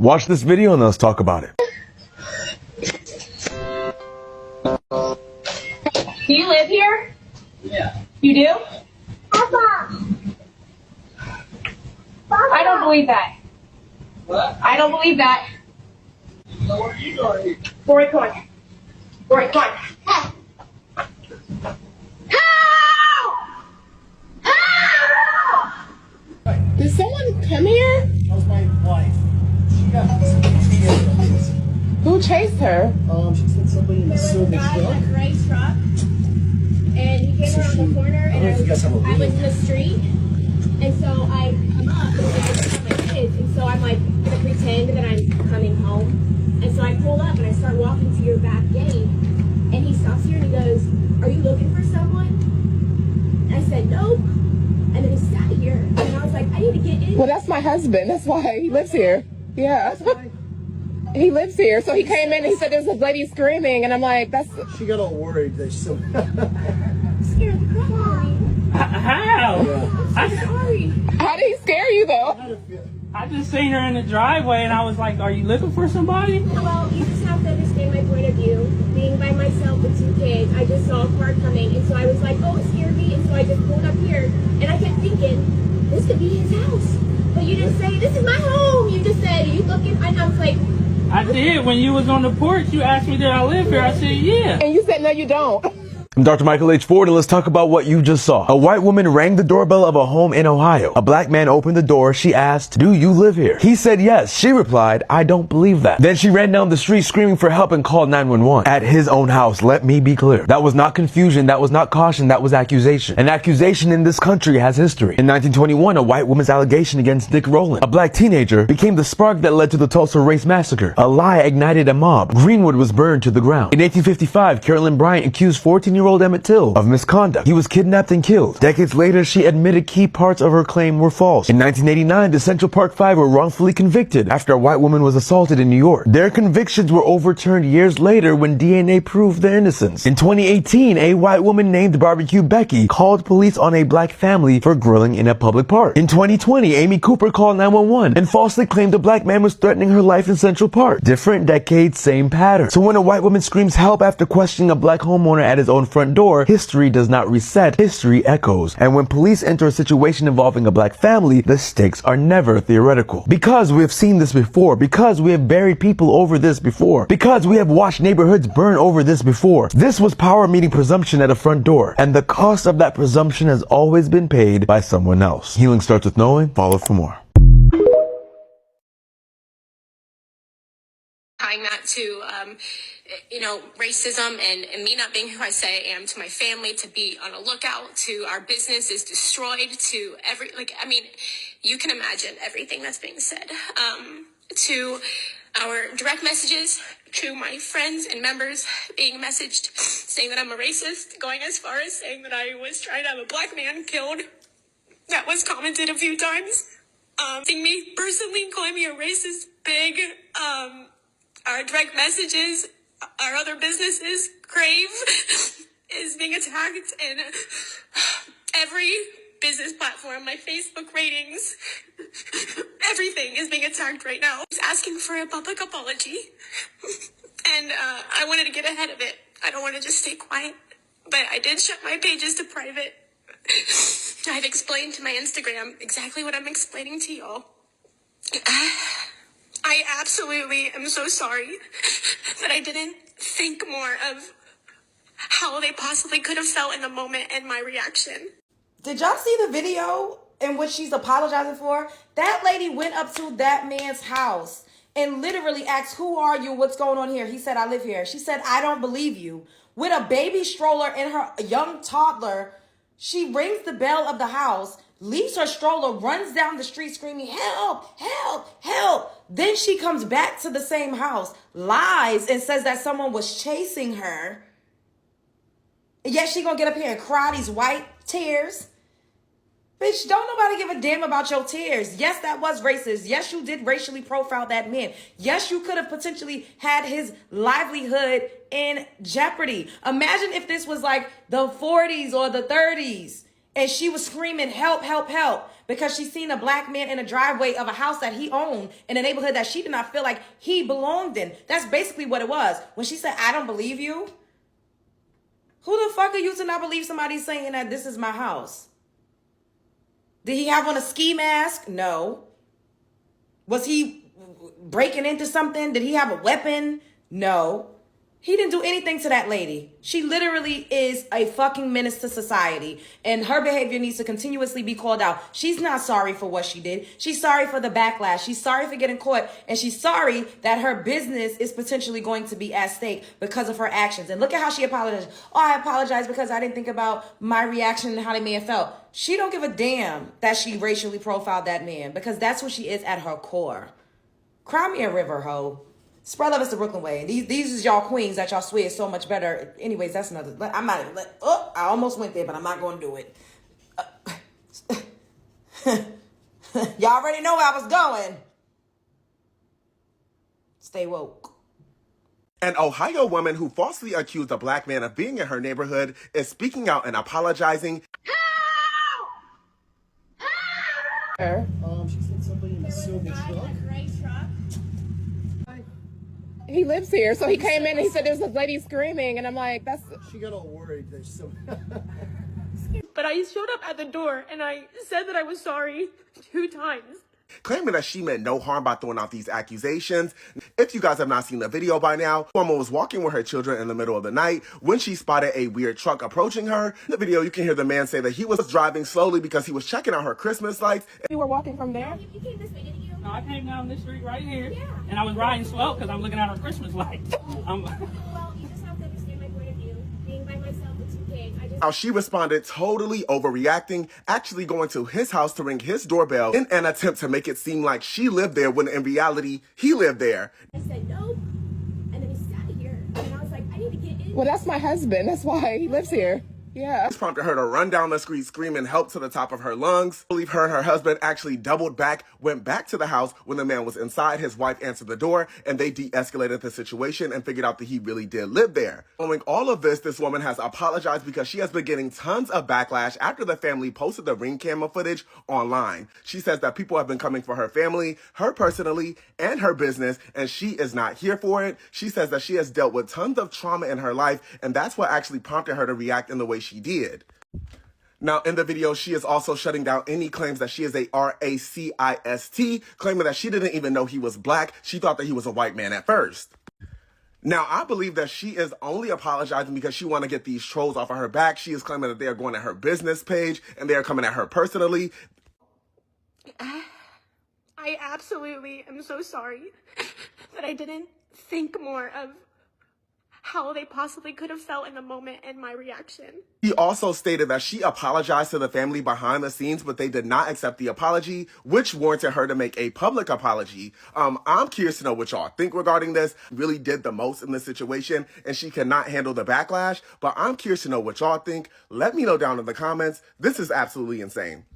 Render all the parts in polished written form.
Watch this video and let's talk about it. Do you live here? Yeah. You do? Papa. I don't believe that. What? I don't believe that. So where are you going? Rory, come on. Rory, come on. Help! Help! Did someone come here? That was my wife. She got chased. Who chased her? She said somebody in the silver Guy in truck. a gray truck, and he came around the corner, I don't and know if you guys have a I was video. in the street, and so I come up, and I just have my kids, and so I'm like gonna pretend that I'm coming home, and so I pull up and I start walking to your back gate, and he stops here and he goes, "Are you looking for someone?" And I said, "Nope," and then he sat here, and I was like, "I need to get in." Well, that's my husband. That's why he lives here. Yeah. He lives here. So he came in and he said there's a lady screaming, and I'm like, that's... She got all worried that she said, Scared the crap out of me. How? I'm sorry. How did he scare you, though? I just seen her in the driveway and I was like, are you looking for somebody? Well, you just have to understand my point of view. Being by myself with two kids, I just saw a car coming, and so I was like, oh, it scared me, and so I just pulled up here, and I kept thinking, this could be his house. But you didn't say, this is my home. You just said, are you looking? And I was like, I did. When you was on the porch, you asked me, did I live here? I said, yeah. And you said, no, you don't. I'm Dr. Michael H. Ford, and let's talk about what you just saw. A white woman rang the doorbell of a home in Ohio. A black man opened the door. She asked, do you live here? He said yes. She replied, I don't believe that. Then she ran down the street screaming for help and called 911. At his own house, let me be clear. That was not confusion. That was not caution. That was accusation. An accusation in this country has history. In 1921, a white woman's allegation against Dick Rowland, a black teenager, became the spark that led to the Tulsa Race Massacre. A lie ignited a mob. Greenwood was burned to the ground. In 1855, Carolyn Bryant accused 14-year-old Emmett Till of misconduct. He was kidnapped and killed. Decades later, she admitted key parts of her claim were false. In 1989, the Central Park Five were wrongfully convicted after a white woman was assaulted in New York. Their convictions were overturned years later when DNA proved their innocence. In 2018, a white woman named Barbecue Becky called police on a black family for grilling in a public park. In 2020, Amy Cooper called 911 and falsely claimed a black man was threatening her life in Central Park. Different decades, same pattern. So when a white woman screams help after questioning a black homeowner at his own front door, history does not reset, history echoes. And when police enter a situation involving a black family, the stakes are never theoretical. Because we have seen this before, because we have buried people over this before, because we have watched neighborhoods burn over this before. This was power meeting presumption at a front door, and the cost of that presumption has always been paid by someone else. Healing starts with knowing. Follow for more. Tying that to, racism and me not being who I say I am to my family, to be on a lookout, to our business is destroyed, to you can imagine everything that's being said, to our direct messages, to my friends and members being messaged saying that I'm a racist, going as far as saying that I was trying to have a black man killed. That was commented a few times. Seeing me personally calling me a racist pig, our direct messages, our other businesses, Crave is being attacked, and every business platform, my Facebook ratings, everything is being attacked right now. He's asking for a public apology, and I wanted to get ahead of it. I don't want to just stay quiet, but I did shut my pages to private. I've explained to my Instagram exactly what I'm explaining to y'all. I absolutely am so sorry that I didn't think more of how they possibly could have felt in the moment and my reaction. Did y'all see the video in which she's apologizing for? That lady went up to that man's house and literally asked, who are you? What's going on here? He said, I live here. She said, I don't believe you. With a baby stroller and her young toddler, she rings the bell of the house, leaves her stroller, runs down the street screaming, help, help, help. Then she comes back to the same house, lies, and says that someone was chasing her. And yet she gonna get up here and cry these white tears. Bitch, don't nobody give a damn about your tears. Yes, that was racist. Yes, you did racially profile that man. Yes, you could have potentially had his livelihood in jeopardy. Imagine if this was like the 40s or the 30s And she was screaming, help, help, help, because she seen a black man in a driveway of a house that he owned in a neighborhood that she did not feel like he belonged in. That's basically what it was. When she said, I don't believe you, who the fuck are you to not believe somebody saying that this is my house? Did he have on a ski mask? No. Was he breaking into something? Did he have a weapon? No. He didn't do anything to that lady. She literally is a fucking menace to society, and her behavior needs to continuously be called out. She's not sorry for what she did. She's sorry for the backlash. She's sorry for getting caught, and she's sorry that her business is potentially going to be at stake because of her actions. And look at how she apologized. Oh, I apologize because I didn't think about my reaction and how they may have felt. She don't give a damn that she racially profiled that man, because that's what she is at her core. Cry me a river, ho. Spread love is the Brooklyn way. These is y'all queens that y'all swear is so much better. Anyways, that's another. I'm not. Oh, I almost went there, but I'm not going to do it. Y'all already know where I was going. Stay woke. An Ohio woman who falsely accused a black man of being in her neighborhood is speaking out and apologizing. She said somebody in a silver truck. Gray truck. He lives here, so he came in and he said there's a lady screaming, and I'm like, that's. She got all worried. There's some. But I showed up at the door and I said that I was sorry 2 times. Claiming that she meant no harm by throwing out these accusations. If you guys have not seen the video by now, the woman was walking with her children in the middle of the night when she spotted a weird truck approaching her. In the video, you can hear the man say that he was driving slowly because he was checking out her Christmas lights. You were walking from there? You came this way, didn't you? No, I came down this street right here, Yeah. and I was riding slow because I'm looking at our Christmas lights. Well, you just have to understand my point of view. Being by myself with 2 kids, I just... How she responded totally overreacting, actually going to his house to ring his doorbell in an attempt to make it seem like she lived there when in reality, he lived there. I said no, and then he sat here, and I was like, I need to get in. Well, that's my husband. That's why he lives here. Yeah. This prompted her to run down the street screaming help to the top of her lungs. I believe her and her husband actually doubled back, went back to the house when the man was inside. His wife answered the door, and they de-escalated the situation and figured out that he really did live there. Following all of this, this woman has apologized because she has been getting tons of backlash after the family posted the ring camera footage online. She says that people have been coming for her family, her personally, and her business, and she is not here for it. She says that she has dealt with tons of trauma in her life, and that's what actually prompted her to react in the way she did. Now, in the video, she is also shutting down any claims that she is a racist, claiming that she didn't even know he was black. She thought that he was a white man at first. Now, I believe that she is only apologizing because she want to get these trolls off of her back. She is claiming that they are going at her business page and they are coming at her personally. I absolutely am so sorry that I didn't think more of how they possibly could have felt in the moment and my reaction. She also stated that she apologized to the family behind the scenes, but they did not accept the apology, which warranted her to make a public apology. I'm curious to know what y'all think regarding this. Really did the most in this situation, and she cannot handle the backlash, but I'm curious to know what y'all think. Let me know down in the comments. This is absolutely insane.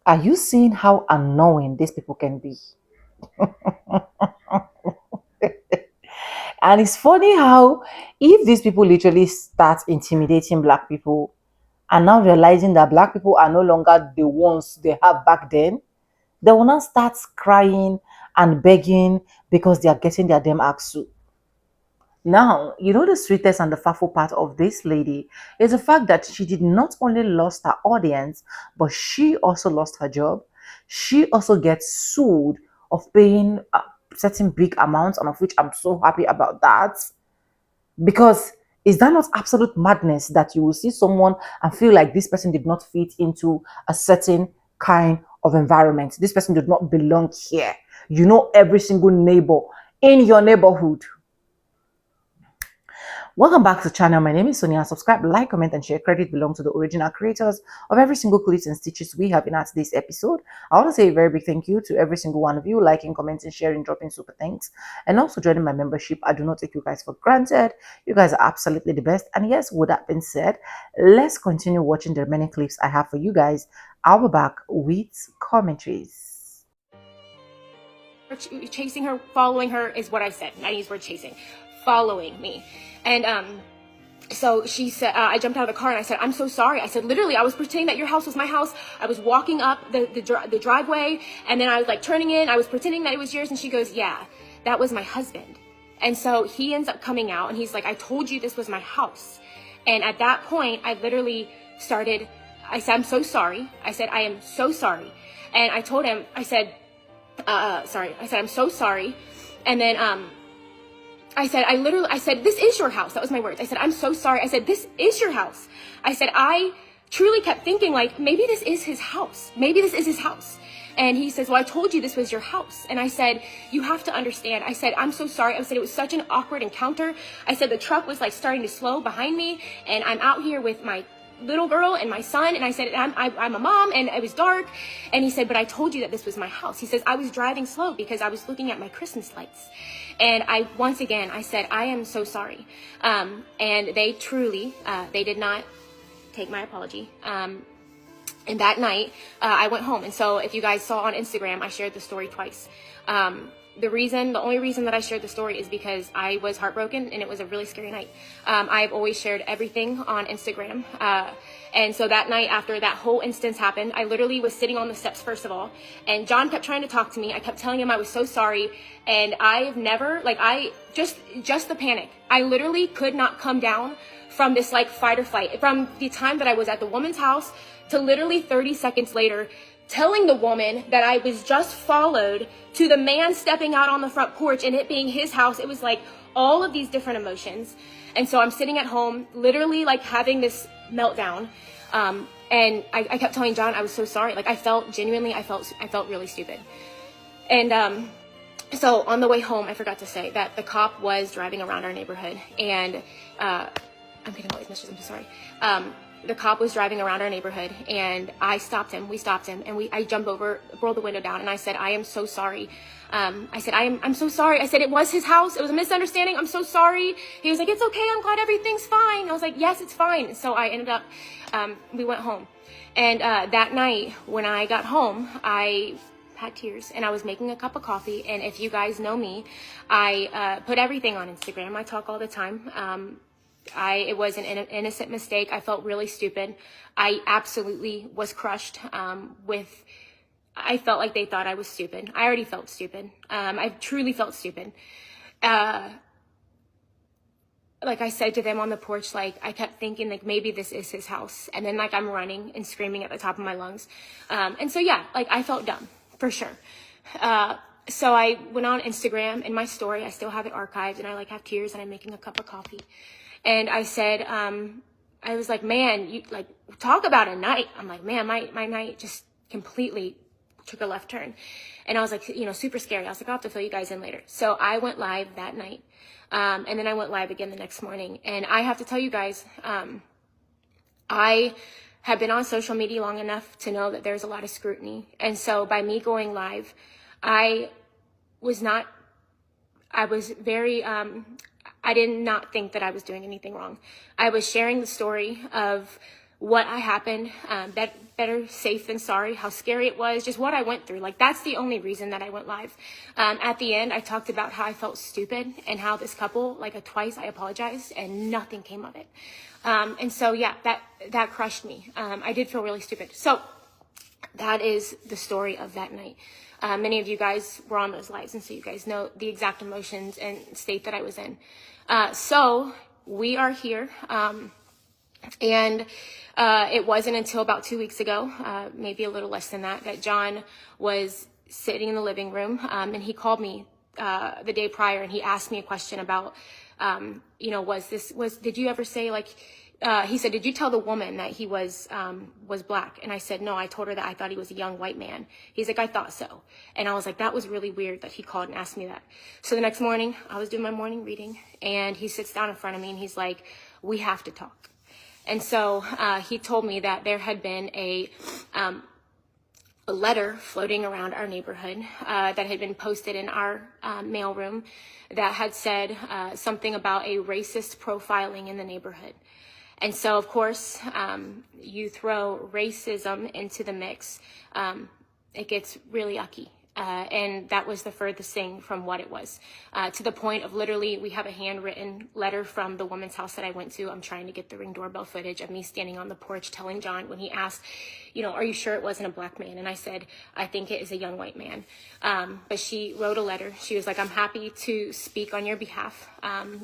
Are you seeing how annoying these people can be? And it's funny how if these people literally start intimidating black people and now realizing that black people are no longer the ones they have back then, they will now start crying and begging because they are getting their damn axe too. Now, you know the sweetest and the fatful part of this lady is the fact that she did not only lost her audience, but she also lost her job. She also gets sued of paying certain big amounts, and of which I'm so happy about that. Because is that not absolute madness that you will see someone and feel like this person did not fit into a certain kind of environment? This person did not belong here. You know every single neighbor in your neighborhood. Welcome back to the channel. My name is Sonia. Subscribe, like, comment, and share. Credit belongs to the original creators of every single clips and stitches we have in at this episode. I want to say a very big thank you to every single one of you liking, commenting, sharing, dropping super thanks, and also joining my membership. I do not take you guys for granted. You guys are absolutely the best. And yes, with that being said, let's continue watching the remaining clips I have for you guys. I'll be back with commentaries. Chasing her, following her is what I said. I use word chasing. Following me. And so she said, I jumped out of the car and I said, I'm so sorry. I said, literally, I was pretending that your house was my house. I was walking up the driveway, and then I was like turning in. I was pretending that it was yours. And she goes, yeah, that was my husband. And so he ends up coming out and he's like, I told you this was my house. And at that point, I literally started, I said, I'm so sorry. I said, I am so sorry. And I told him, I said, sorry. I said, I'm so sorry. And then, I said, this is your house. That was my words. I said, I'm so sorry. I said, this is your house. I said, I truly kept thinking like, maybe this is his house. Maybe this is his house. And he says, well, I told you this was your house. And I said, you have to understand. I said, I'm so sorry. I said, it was such an awkward encounter. I said, the truck was like starting to slow behind me. And I'm out here with my little girl and my son. And I said, I'm a mom and it was dark. And he said, but I told you that this was my house. He says, I was driving slow because I was looking at my Christmas lights. And once again, I said, I am so sorry. And they truly, they did not take my apology. And that night, I went home. And so if you guys saw on Instagram, I shared the story twice. The only reason that I shared the story is because I was heartbroken and it was a really scary night. I've always shared everything on Instagram. And so that night after that whole instance happened, I literally was sitting on the steps, first of all, and John kept trying to talk to me. I kept telling him I was so sorry. And I've never, just the panic. I literally could not come down from this like fight or flight. From the time that I was at the woman's house to literally 30 seconds later, telling the woman that I was just followed to the man stepping out on the front porch and it being his house. It was like all of these different emotions. And so I'm sitting at home, literally like having this meltdown. And I kept telling John, I was so sorry. Like I felt really stupid. And, so on the way home, I forgot to say that the cop was driving around our neighborhood and, I'm getting all these messages. I'm so sorry. The cop was driving around our neighborhood and we stopped him and I jumped over, rolled the window down and I said, I am so sorry. I said, I'm so sorry. I said, it was his house. It was a misunderstanding. I'm so sorry. He was like, it's okay. I'm glad everything's fine. I was like, yes, it's fine. So I ended up, we went home. And that night when I got home, I had tears and I was making a cup of coffee. And if you guys know me, I put everything on Instagram. I talk all the time. It was an innocent mistake. I felt really stupid. I absolutely was crushed I felt like they thought I was stupid. I already felt stupid. I truly felt stupid. Like I said to them on the porch, like I kept thinking like maybe this is his house. And then like I'm running and screaming at the top of my lungs. And so yeah, like I felt dumb for sure. So I went on Instagram in my story. I still have it archived and I like have tears and I'm making a cup of coffee. And I said, I was like, man, you like talk about a night. I'm like, man, my night just completely took a left turn. And I was like, super scary. I was like, I'll have to fill you guys in later. So I went live that night. And then I went live again the next morning. And I have to tell you guys, I have been on social media long enough to know that there's a lot of scrutiny. And so by me going live, I did not think that I was doing anything wrong. I was sharing the story of what happened, better safe than sorry, how scary it was, just what I went through. Like, that's the only reason that I went live. At the end, I talked about how I felt stupid and how this couple, twice I apologized and nothing came of it. And so, yeah, that crushed me. I did feel really stupid. So that is the story of that night. Many of you guys were on those lives, and so you guys know the exact emotions and state that I was in. So we are here. And it wasn't until about 2 weeks ago, maybe a little less than that, that John was sitting in the living room, and he called me the day prior, and he asked me a question about, did you ever say he said, did you tell the woman that he was black? And I said, no, I told her that I thought he was a young white man. He's like, I thought so. And I was like, that was really weird that he called and asked me that. So the next morning, I was doing my morning reading, and he sits down in front of me, and he's like, we have to talk. And so he told me that there had been a letter floating around our neighborhood that had been posted in our mailroom that had said something about a racist profiling in the neighborhood. And so, of course, you throw racism into the mix, it gets really yucky. And that was the furthest thing from what it was, to the point of literally, we have a handwritten letter from the woman's house that I went to. I'm trying to get the Ring doorbell footage of me standing on the porch telling John when he asked, you know, are you sure it wasn't a black man? And I said, I think it is a young white man. But she wrote a letter. She was like, I'm happy to speak on your behalf.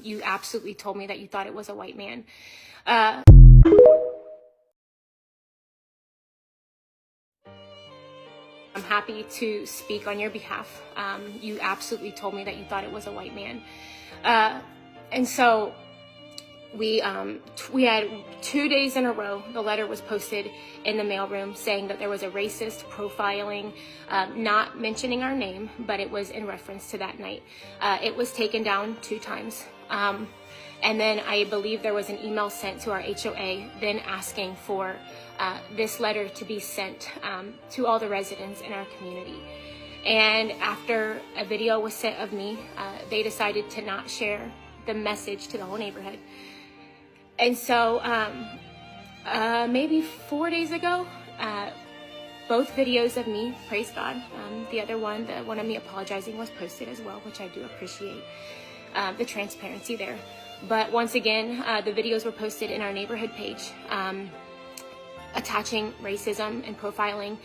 You absolutely told me that you thought it was a white man. I'm happy to speak on your behalf. You absolutely told me that you thought it was a white man. And so we had 2 days in a row, the letter was posted in the mailroom saying that there was a racist profiling, not mentioning our name, but it was in reference to that night. It was taken down 2 times. And then I believe there was an email sent to our HOA then asking for this letter to be sent to all the residents in our community. And after a video was sent of me, they decided to not share the message to the whole neighborhood. And so maybe 4 days ago, both videos of me, praise God, the other one, the one of me apologizing, was posted as well, which I do appreciate the transparency there. But once again, the videos were posted in our neighborhood page, attaching racism and profiling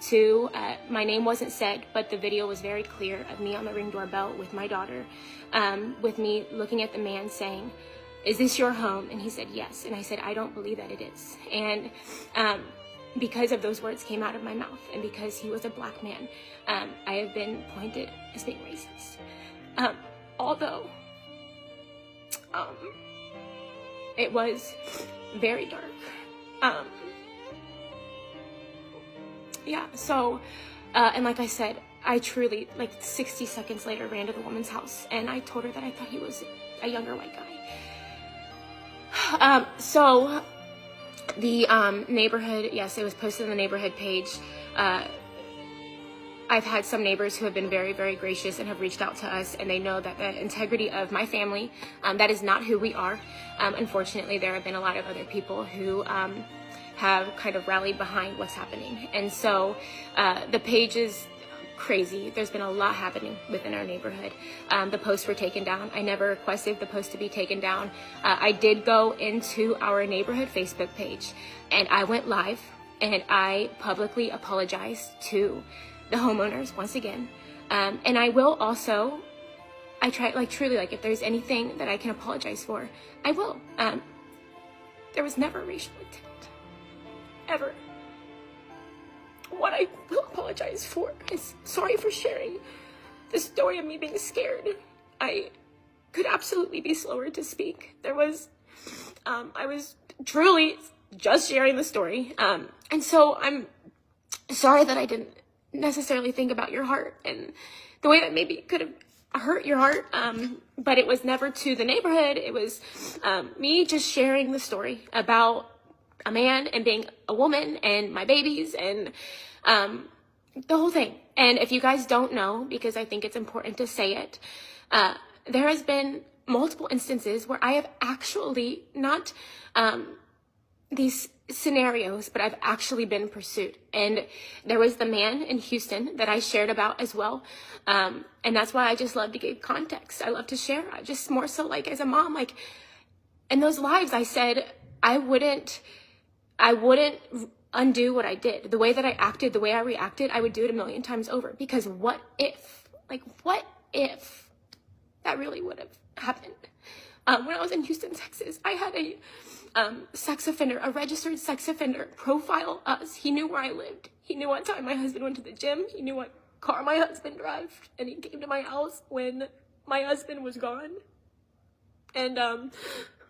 to, my name wasn't said, but the video was very clear of me on the Ring doorbell with my daughter, with me looking at the man saying, is this your home? And he said, yes. And I said, I don't believe that it is. And because of those words came out of my mouth, and because he was a black man, I have been pointed as being racist. Although it was very dark. Yeah, so, and like I said, I truly, like 60 seconds later, ran to the woman's house, and I told her that I thought he was a younger white guy. So the neighborhood, yes, it was posted on the neighborhood page. I've had some neighbors who have been very, very gracious and have reached out to us, and they know that the integrity of my family, that is not who we are. Unfortunately, there have been a lot of other people who have kind of rallied behind what's happening. And so the page is crazy. There's been a lot happening within our neighborhood. The posts were taken down. I never requested the post to be taken down. I did go into our neighborhood Facebook page, and I went live, and I publicly apologized to the homeowners once again. And I will also, I try, like truly, like if there's anything that I can apologize for, I will. There was never racial intent, ever. What I will apologize for is sorry for sharing the story of me being scared. I could absolutely be slower to speak. There was, I was truly just sharing the story. And so I'm sorry that I didn't necessarily think about your heart and the way that maybe could have hurt your heart. But it was never to the neighborhood. It was me just sharing the story about a man and being a woman and my babies and the whole thing. And if you guys don't know, because I think it's important to say it, there has been multiple instances where I have actually not these scenarios, but I've actually been pursued. And there was the man in Houston that I shared about as well. And that's why I just love to give context. I love to share. I just more so like as a mom, like in those lives, I said, I wouldn't undo what I did. The way that I acted, the way I reacted, I would do it 1,000,000 times over. Because what if that really would have happened? When I was in Houston, Texas, I had a sex offender, a registered sex offender, profile us. He knew where I lived. He knew what time my husband went to the gym. He knew what car my husband drove. And he came to my house when my husband was gone. And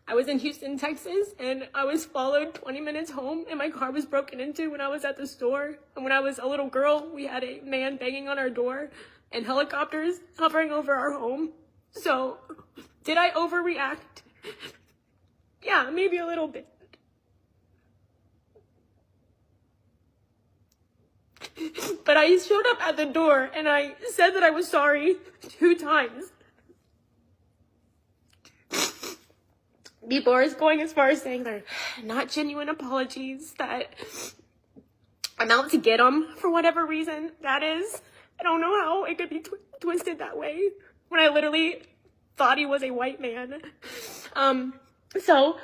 I was in Houston, Texas, and I was followed 20 minutes home, and my car was broken into when I was at the store. And when I was a little girl, we had a man banging on our door and helicopters hovering over our home. So, did I overreact? Yeah, maybe a little bit. But I showed up at the door, and I said that I was sorry 2 times. People are going as far as saying they're not genuine apologies, that I'm out to get them for whatever reason that is. I don't know how it could be twisted that way when I literally thought he was a white man. So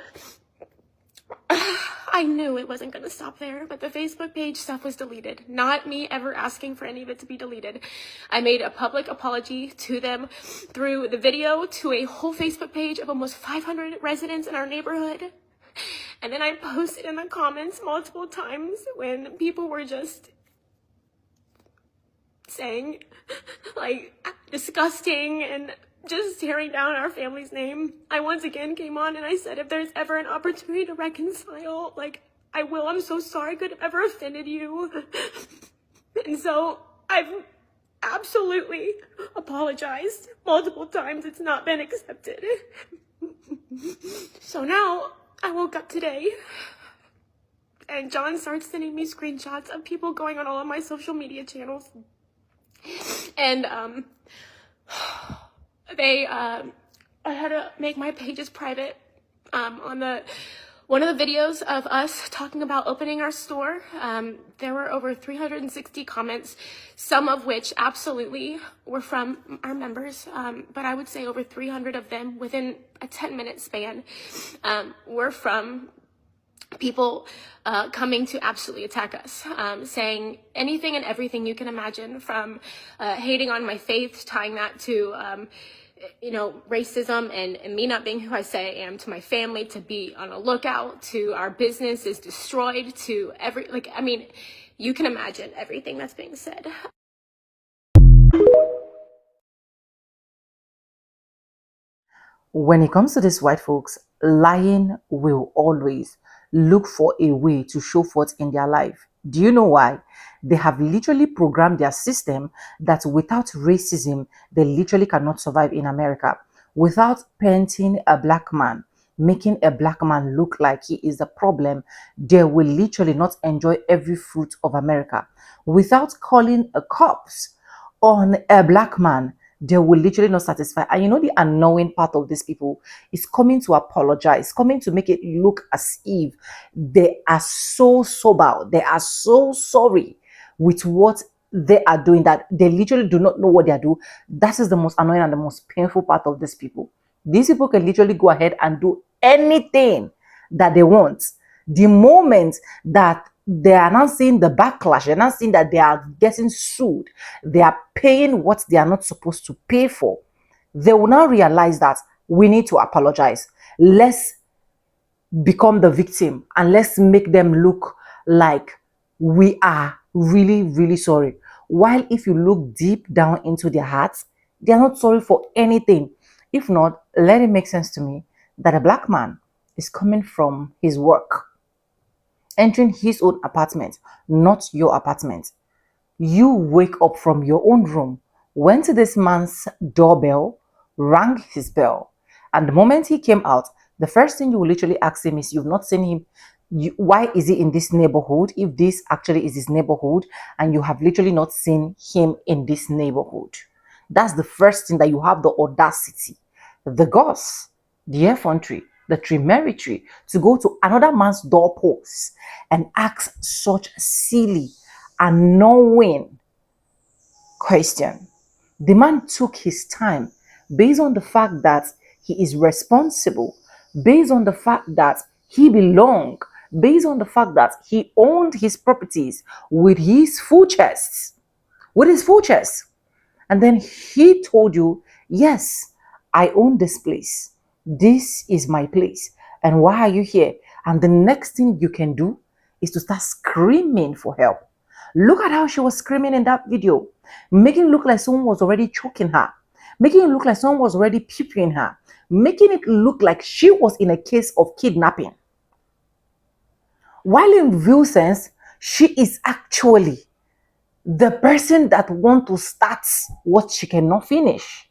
I knew it wasn't going to stop there, but the Facebook page stuff was deleted. Not me ever asking for any of it to be deleted. I made a public apology to them through the video to a whole Facebook page of almost 500 residents in our neighborhood. And then I posted in the comments multiple times when people were just saying, like, disgusting and just tearing down our family's name. I once again came on and I said, if there's ever an opportunity to reconcile, like, I will. I'm so sorry I could have ever offended you. And so I've absolutely apologized multiple times. It's not been accepted. So now I woke up today and John starts sending me screenshots of people going on all of my social media channels. And I had to make my pages private. On one of the videos of us talking about opening our store, there were over 360 comments, some of which absolutely were from our members, but I would say over 300 of them within a 10-minute span were from people coming to absolutely attack us, saying anything and everything you can imagine, from hating on my faith, tying that to racism and me not being who I say I am, to my family, to be on a lookout, to our business is destroyed, to you can imagine everything that's being said. When it comes to these white folks, lying will always look for a way to show forth in their life. Do you know why? They have literally programmed their system that without racism, they literally cannot survive in America. Without painting a black man, making a black man look like he is the problem, they will literally not enjoy every fruit of America. Without calling a cops on a black man, they will literally not satisfy. And you know, the annoying part of these people is coming to apologize, coming to make it look as if they are so sober, they are so sorry with what they are doing, that they literally do not know what they are doing. That is the most annoying and the most painful part of these people. These people can literally go ahead and do anything that they want. The moment that they are not seeing the backlash, they're not seeing that they are getting sued, they are paying what they are not supposed to pay for, they will now realize that we need to apologize. Let's become the victim and let's make them look like we are really, really sorry. While if you look deep down into their hearts, they are not sorry for anything. If not, let it make sense to me that a black man is coming from his work, entering his own apartment, not your apartment. You wake up from your own room, went to this man's doorbell, rang his bell, and the moment he came out, the first thing you will literally ask him is, you've not seen him. Why is he in this neighborhood? If this actually is his neighborhood and you have literally not seen him in this neighborhood. That's the first thing, that you have the audacity, the guts, the effrontery, the temerity to go to another man's doorpost and ask such silly, annoying question. The man took his time based on the fact that he is responsible, based on the fact that he belongs, based on the fact that he owned his properties with his full chest, And then he told you, yes, I own this place. This is my place. And why are you here? And the next thing you can do is to start screaming for help. Look at how she was screaming in that video, making it look like someone was already choking her, making it look like someone was already peeping her, making it look like she was in a case of kidnapping. While in real sense, she is actually the person that wants to start what she cannot finish.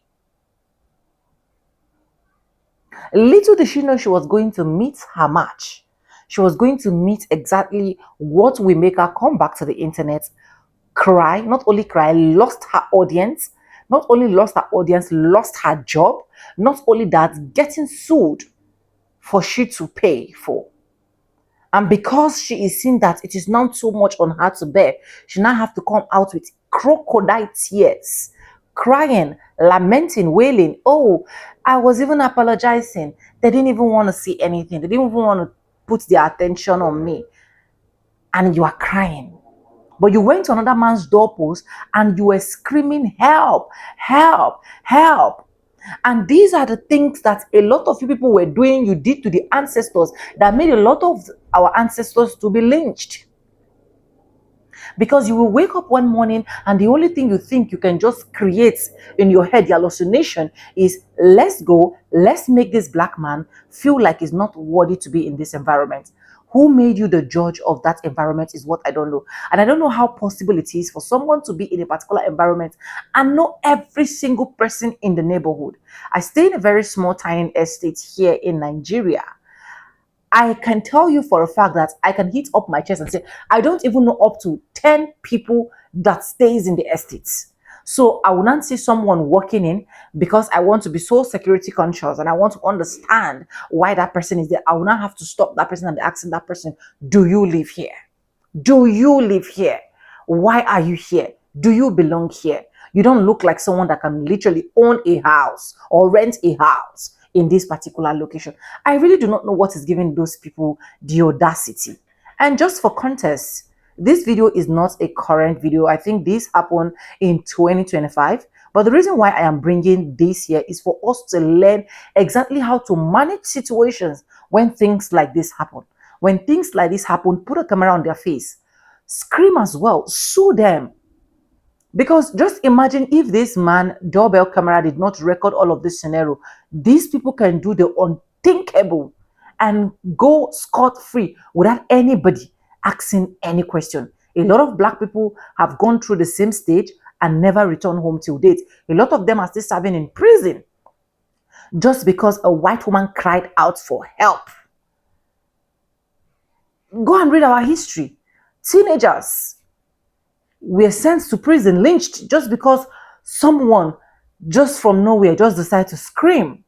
Little did she know she was going to meet her match. She was going to meet exactly what will make her come back to the internet, cry, not only cry, lost her audience, not only lost her audience, lost her job, not only that, getting sued for she to pay for. And because she is seeing that it is not so much on her to bear, she now have to come out with crocodile tears, crying, lamenting, wailing. Oh, I was even apologizing. They didn't even want to see anything. They didn't even want to put their attention on me. And you are crying. But you went to another man's doorpost and you were screaming, help, help, help. And these are the things that a lot of you people were doing, you did to the ancestors, that made a lot of our ancestors to be lynched. Because you will wake up one morning and the only thing you think you can just create in your head, the hallucination, is let's go, let's make this black man feel like he's not worthy to be in this environment. Who made you the judge of that environment is what I don't know. And I don't know how possible it is for someone to be in a particular environment and know every single person in the neighborhood. I stay in a very small, tiny estate here in Nigeria. I can tell you for a fact that I can hit up my chest and say, I don't even know up to 10 people that stays in the estates. So I will not see someone walking in because I want to be so security conscious and I want to understand why that person is there. I will not have to stop that person and be asking that person, do you live here? Do you live here? Why are you here? Do you belong here? You don't look like someone that can literally own a house or rent a house in this particular location. I really do not know what is giving those people the audacity. And just for context, this video is not a current video. I think this happened in 2025. But the reason why I am bringing this here is for us to learn exactly how to manage situations when things like this happen. When things like this happen, put a camera on their face. Scream as well. Sue them. Because just imagine if this man doorbell camera did not record all of this scenario. These people can do the unthinkable and go scot-free without anybody asking any question. A lot of black people have gone through the same stage and never returned home till date. A lot of them are still serving in prison just because a white woman cried out for help. Go and read our history. Teenagers were sent to prison, lynched, just because someone just from nowhere just decided to scream.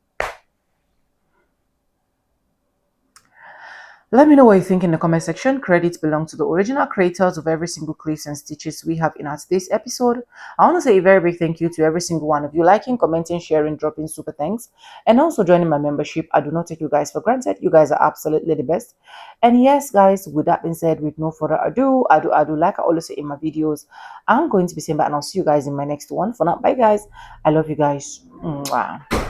Let me know what you think in the comment section. Credits belong to the original creators of every single clips and stitches we have in our today's episode. I want to say a very big thank you to every single one of you liking, commenting, sharing, dropping super thanks, and also joining my membership. I do not take you guys for granted. You guys are absolutely the best. And yes, guys, with that being said, with no further ado, like I always say in my videos, I'm going to be saying bye and I'll see you guys in my next one. For now, bye guys. I love you guys. Mwah.